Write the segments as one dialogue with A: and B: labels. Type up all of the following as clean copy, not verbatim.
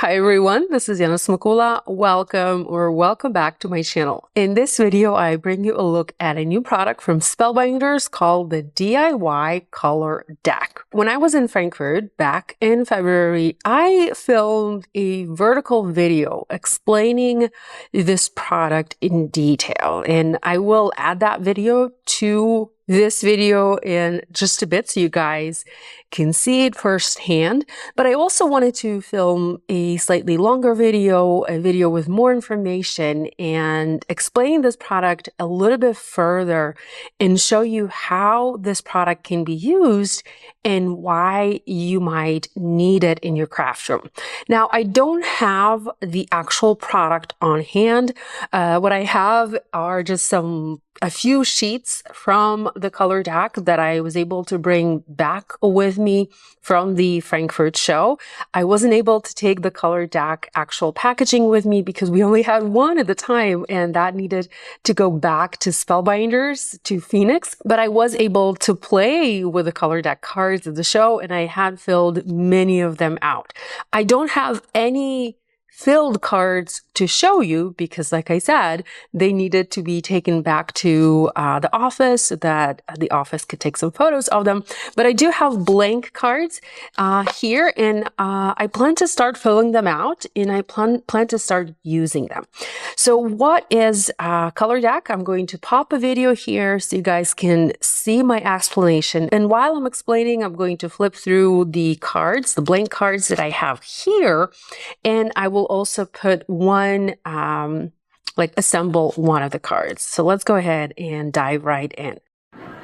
A: Hi everyone, this is Yana Smakula. Welcome back to my channel. In this video, I bring you a look at a new product from Spellbinders called the DIY Color Deck. When I was in Frankfurt back in February, I filmed a vertical video explaining this product in detail, and I will add that video to this video in just a bit so you guys can see it firsthand. But I also wanted to film a slightly longer video, a video with more information and explain this product a little bit further and show you how this product can be used and why you might need it in your craft room. Now, I don't have the actual product on hand. What I have are just a few sheets from the color deck that I was able to bring back with me from the Frankfurt show. I wasn't able to take the color deck actual packaging with me because we only had one at the time, and that needed to go back to Spellbinders to Phoenix. But I was able to play with the color deck cards at the show, and I had filled many of them out. I don't have any filled cards to show you because, like I said, they needed to be taken back to the office so that the office could take some photos of them. But I do have blank cards here, and I plan to start filling them out, and I plan to start using them. So what is Color Deck? I'm going to pop a video here so you guys can see my explanation. And while I'm explaining, I'm going to flip through the cards, the blank cards that I have here, and I will also put one, assemble one of the cards. So let's go ahead and dive right in.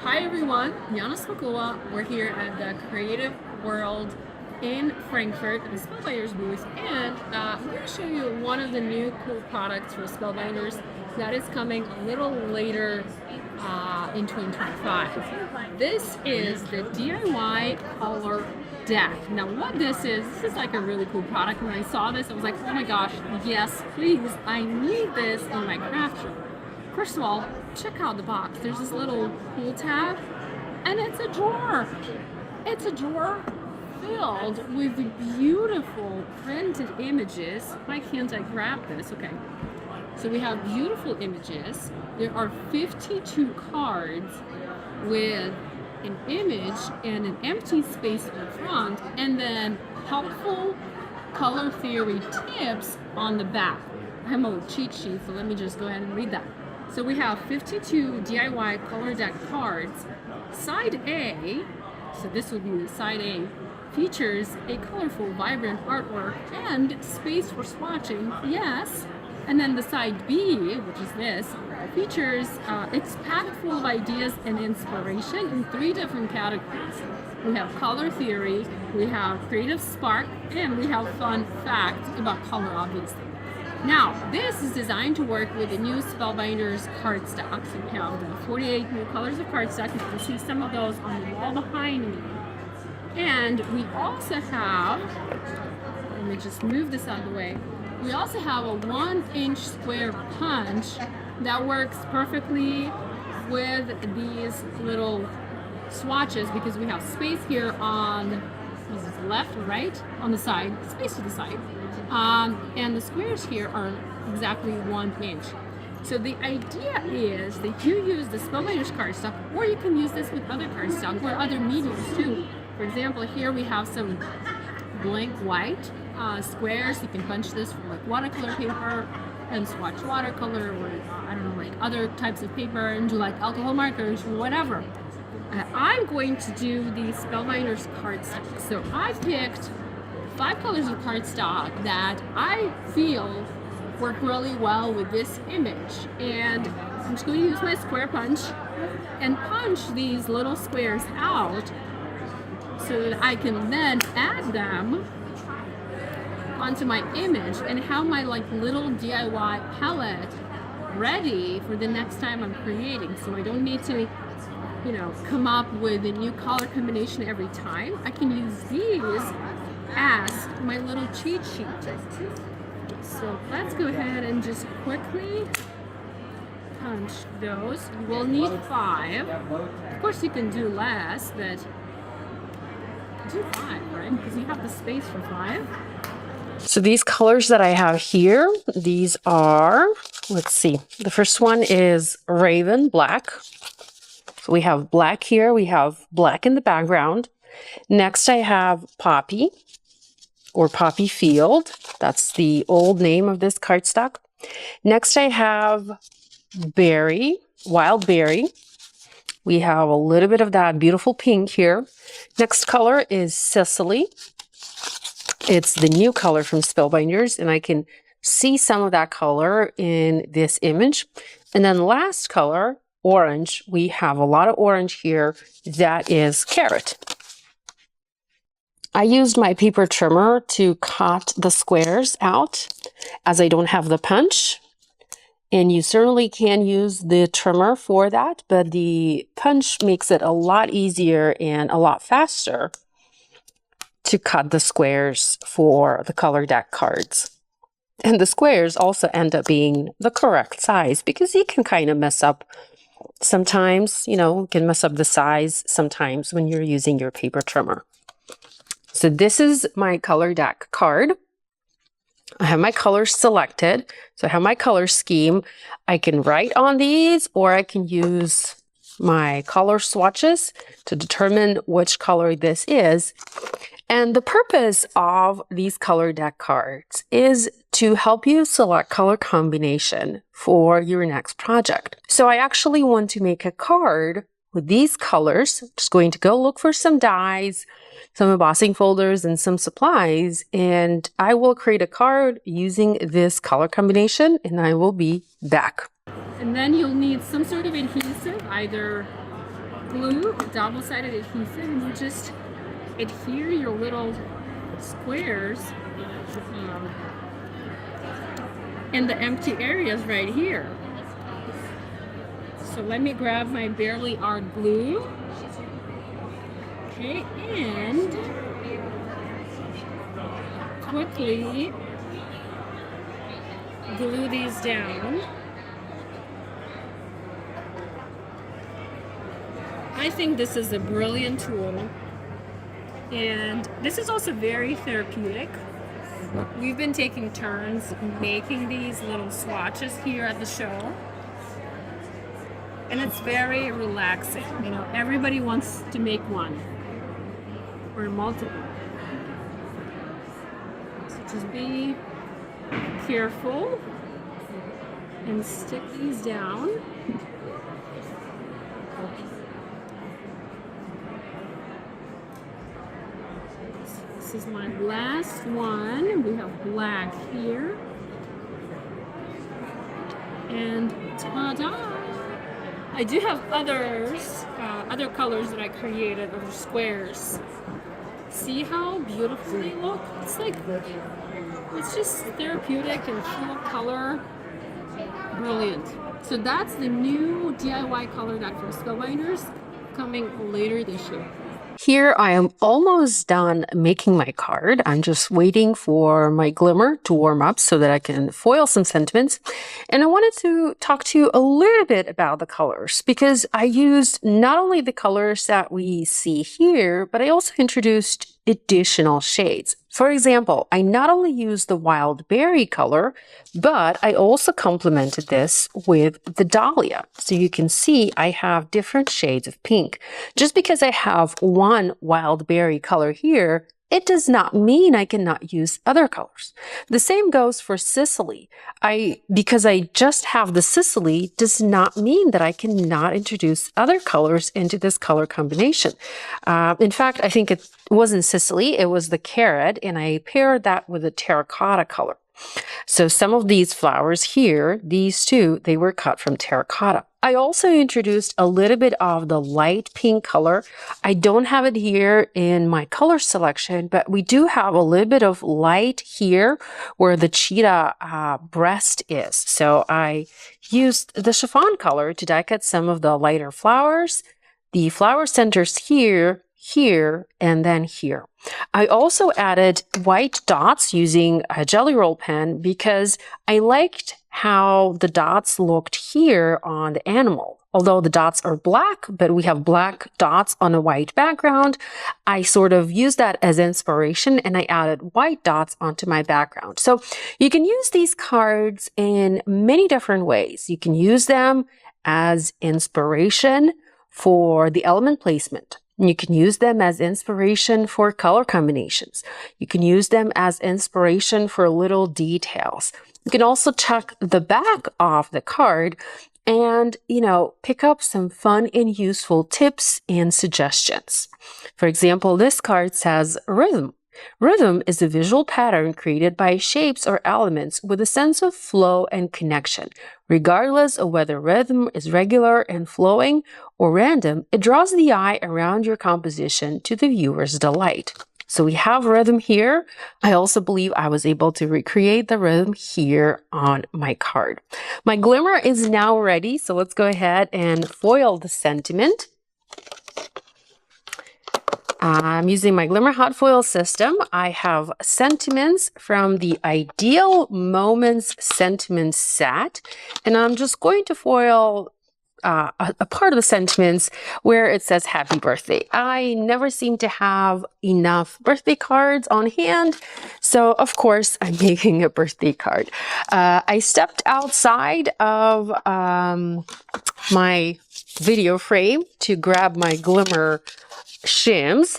B: Hi everyone, Yana Smakula. We're here at the Creative World in Frankfurt at the Spellbinders booth, and I'm going to show you one of the new cool products for Spellbinders that is coming a little later in 2025. This is the DIY Color Deck. Now what this is like a really cool product. When I saw this, I was like, oh my gosh, yes, please, I need this in my craft room. First of all, check out the box. There's this little pull tab, and it's a drawer. It's a drawer filled with beautiful printed images. Why can't I grab this? Okay. So we have beautiful images. There are 52 cards with an image and an empty space in front, and then helpful color theory tips on the back. I have a little cheat sheet, so let me just go ahead and read that. So we have 52 DIY Color Deck cards. Side A, so this would be side A, features a colorful, vibrant artwork and space for swatching, yes. And then the side B, which is this, features, it's packed full of ideas and inspiration in 3 different categories. We have color theory, we have creative spark, and we have fun facts about color, obviously. Now, this is designed to work with the new Spellbinders cardstock. So we have the 48 new colors of cardstock. You can see some of those on the wall behind me. And we also have, let me just move this out of the way. We also have a 1-inch square punch that works perfectly with these little swatches because we have space here on left, right, on the side, space to the side. And the squares here are exactly 1 inch. So the idea is that you use the Spellbinders cardstock, or you can use this with other cardstock or other mediums too. For example, here we have some blank white squares. You can punch this from like watercolor paper and swatch watercolor, or I don't know, like other types of paper, and do like alcohol markers or whatever. I'm going to do the Spellbinders cardstock. So I picked 5 colors of cardstock that I feel work really well with this image, and I'm just going to use my square punch and punch these little squares out so that I can then add them onto my image and have my like little DIY palette ready for the next time I'm creating. So I don't need to, you know, come up with a new color combination every time. I can use these as my little cheat sheet. So let's go ahead and just quickly punch those. You will need 5. Of course you can do less, but do 5, right? Because you have the space for 5.
A: So these colors that I have here, these are, let's see, the first one is Raven Black. So we have black here, we have black in the background. Next I have Poppy or Poppy Field. That's the old name of this cardstock. Next I have Berry, Wild Berry. We have a little bit of that beautiful pink here. Next color is Cicely. It's the new color from Spellbinders, and I can see some of that color in this image. And then last color, orange. We have a lot of orange here. That is Carrot. I used my paper trimmer to cut the squares out as I don't have the punch. And you certainly can use the trimmer for that, but the punch makes it a lot easier and a lot faster to cut the squares for the color deck cards. And the squares also end up being the correct size because you can kind of mess up sometimes, you can mess up the size sometimes when you're using your paper trimmer. So this is my color deck card. I have my colors selected. So I have my color scheme. I can write on these, or I can use my color swatches to determine which color this is. And the purpose of these color deck cards is to help you select color combination for your next project. So I actually want to make a card with these colors. I'm just going to go look for some dies, some embossing folders, and some supplies, and I will create a card using this color combination, and I will be back.
B: And then you'll need some sort of adhesive, either glue, double-sided adhesive, and you just adhere your little squares in the empty areas right here. So let me grab my Barely Art glue. Okay, and quickly glue these down. I think this is a brilliant tool, and this is also very therapeutic. We've been taking turns making these little swatches here at the show, and it's very relaxing. Everybody wants to make one or multiple. So just be careful and stick these down. This is my last one. We have black here. And ta-da! I do have other colors that I created of squares. See how beautiful they look? It's just therapeutic and full of color. Brilliant. So that's the new DIY color deck from Spellbinders, coming later this year.
A: Here I am almost done making my card. I'm just waiting for my glimmer to warm up so that I can foil some sentiments. And I wanted to talk to you a little bit about the colors, because I used not only the colors that we see here, but I also introduced additional shades. For example, I not only used the Wild Berry color, but I also complemented this with the Dahlia. So you can see I have different shades of pink. Just because I have one Wild Berry color here, it does not mean I cannot use other colors. The same goes for Cicely. Because I just have the Cicely does not mean that I cannot introduce other colors into this color combination. In fact, I think it wasn't Cicely, it was the Carrot, and I paired that with a terracotta color. So some of these flowers here, these two, they were cut from terracotta. I also introduced a little bit of the light pink color. I don't have it here in my color selection, but we do have a little bit of light here where the cheetah breast is. So I used the chiffon color to die cut some of the lighter flowers. The flower centers here, and then here. I also added white dots using a Jelly Roll pen because I liked how the dots looked here on the animal. although the dots are black, but we have black dots on a white background, I sort of used that as inspiration and I added white dots onto my background. So you can use these cards in many different ways. You can use them as inspiration for the element placement. You can use them as inspiration for color combinations. You can use them as inspiration for little details. You can also check the back of the card and, pick up some fun and useful tips and suggestions. For example, this card says rhythm. Rhythm is a visual pattern created by shapes or elements with a sense of flow and connection. Regardless of whether rhythm is regular and flowing or random, it draws the eye around your composition to the viewer's delight. So we have rhythm here. I also believe I was able to recreate the rhythm here on my card. My glimmer is now ready, so let's go ahead and foil the sentiment. I'm using my Glimmer Hot Foil system. I have sentiments from the Ideal Moments sentiment set, and I'm just going to foil a part of the sentiments where it says happy birthday. I never seem to have enough birthday cards on hand, so of course I'm making a birthday card. I stepped outside of my video frame to grab my glimmer shims.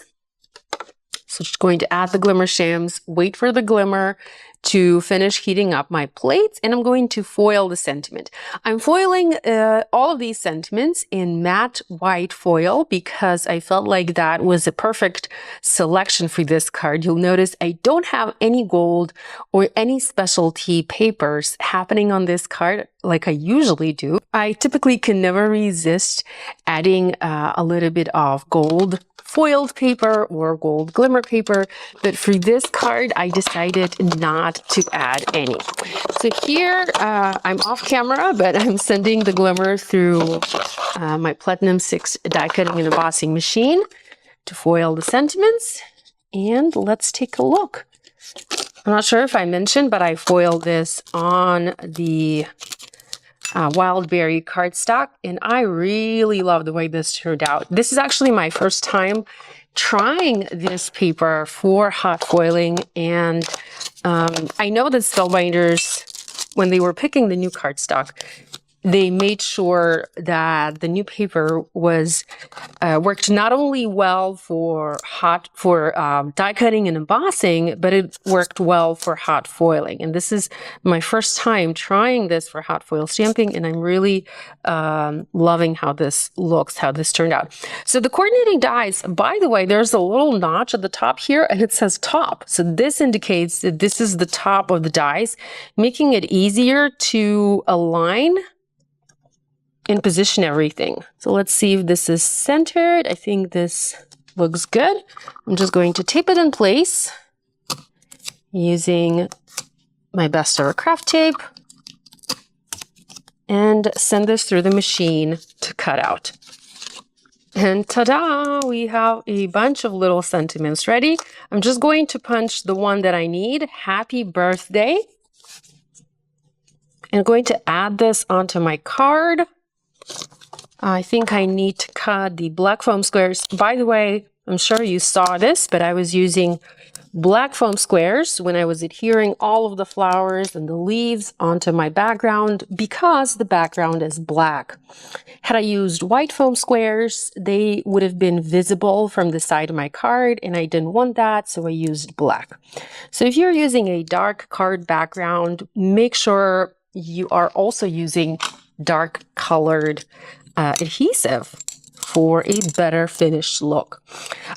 A: So just going to add the glimmer shims, wait for the glimmer to finish heating up my plates, and I'm going to foil the sentiment. I'm foiling all of these sentiments in matte white foil because I felt like that was a perfect selection for this card. You'll notice I don't have any gold or any specialty papers happening on this card like I usually do. I typically can never resist adding a little bit of gold foiled paper or gold glimmer paper, but for this card I decided not to add any. So here I'm off camera, but I'm sending the glimmer through my Platinum 6 die cutting and embossing machine to foil the sentiments, and let's take a look. I'm not sure if I mentioned, but I foiled this on the wild berry cardstock, and I really love the way this turned out. This is actually my first time trying this paper for hot foiling, and I know that Spellbinders, when they were picking the new cardstock, they made sure that the new paper was worked not only well for die cutting and embossing, but it worked well for hot foiling. And this is my first time trying this for hot foil stamping, and I'm really loving how this looks, how this turned out. So the coordinating dies, by the way, there's a little notch at the top here, and it says top. So this indicates that this is the top of the dies, making it easier to align and position everything. So let's see if this is centered. I think this looks good. I'm just going to tape it in place using my best ever craft tape and send this through the machine to cut out. And ta-da! We have a bunch of little sentiments ready. I'm just going to punch the one that I need, happy birthday. I'm going to add this onto my card. I think I need to cut the black foam squares. By the way, I'm sure you saw this, but I was using black foam squares when I was adhering all of the flowers and the leaves onto my background because the background is black. Had I used white foam squares, they would have been visible from the side of my card, and I didn't want that, so I used black. So if you're using a dark card background, make sure you are also using dark colored adhesive for a better finished look.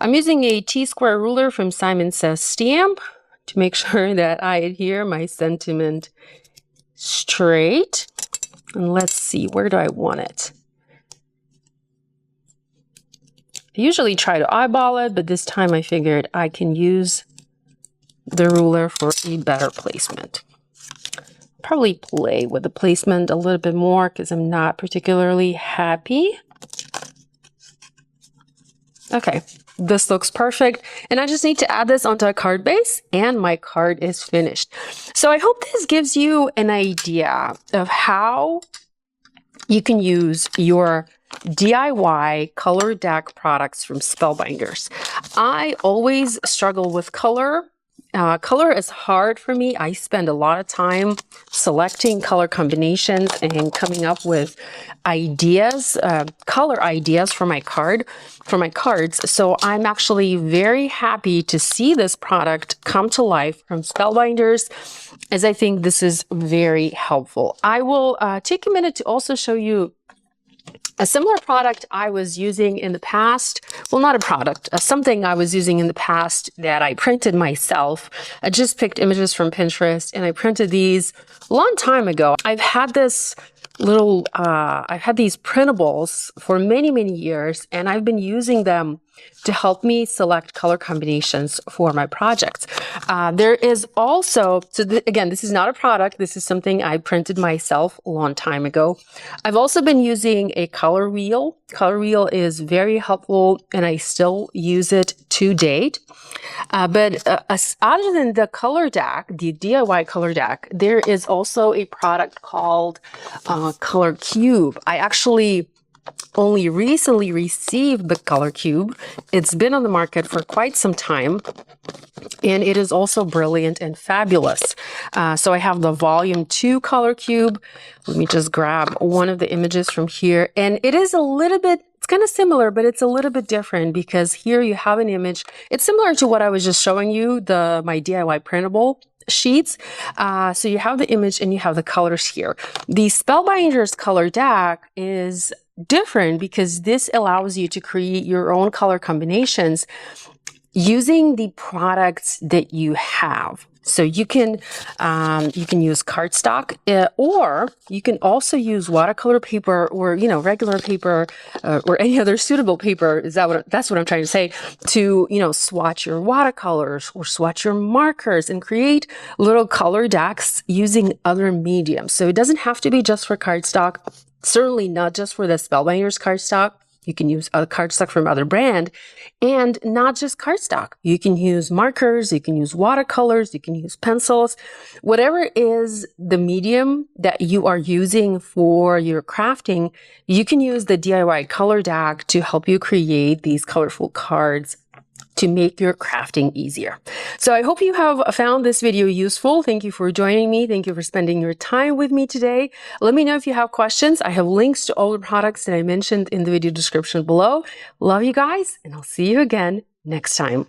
A: I'm using a T-square ruler from Simon Says Stamp to make sure that I adhere my sentiment straight. And let's see, where do I want it? I usually try to eyeball it, but this time I figured I can use the ruler for a better placement. Probably play with the placement a little bit more because I'm not particularly happy. Okay, this looks perfect. And I just need to add this onto a card base and my card is finished. So I hope this gives you an idea of how you can use your DIY color deck products from Spellbinders. I always struggle with color. Color is hard for me. I spend a lot of time selecting color combinations and coming up with ideas, color ideas for my cards. So I'm actually very happy to see this product come to life from Spellbinders, as I think this is very helpful. I will take a minute to also show you a similar product I was using in the past. Well, not a product, something I was using in the past that I printed myself. I just picked images from Pinterest and I printed these a long time ago. I've had this I've had these printables for many, many years, and I've been using them to help me select color combinations for my projects. There is also, again, this is not a product. This is something I printed myself a long time ago. I've also been using a color wheel. Color wheel is very helpful, and I still use it to date. But other than the color deck, the DIY color deck, there is also a product called Color Cube. I actually only recently received the Color Cube. It's been on the market for quite some time, and it is also brilliant and fabulous. So I have the Volume 2 Color Cube. Let me just grab one of the images from here. And it is a little bit, it's kind of similar, but it's a little bit different because here you have an image. It's similar to what I was just showing you, my DIY printable sheets. So you have the image and you have the colors here. The Spellbinders color deck is different because this allows you to create your own color combinations using the products that you have. So you can use cardstock, or you can also use watercolor paper, or regular paper, or any other suitable paper. That's what I'm trying to say? To swatch your watercolors or swatch your markers and create little color decks using other mediums. So it doesn't have to be just for cardstock. Certainly not just for the Spellbinders cardstock. You can use a cardstock from other brand, and not just cardstock. You can use markers, you can use watercolors, you can use pencils, whatever is the medium that you are using for your crafting. You can use the DIY color deck to help you create these colorful cards to make your crafting easier. So I hope you have found this video useful. Thank you for joining me. Thank you for spending your time with me today. Let me know if you have questions. I have links to all the products that I mentioned in the video description below. Love you guys, and I'll see you again next time.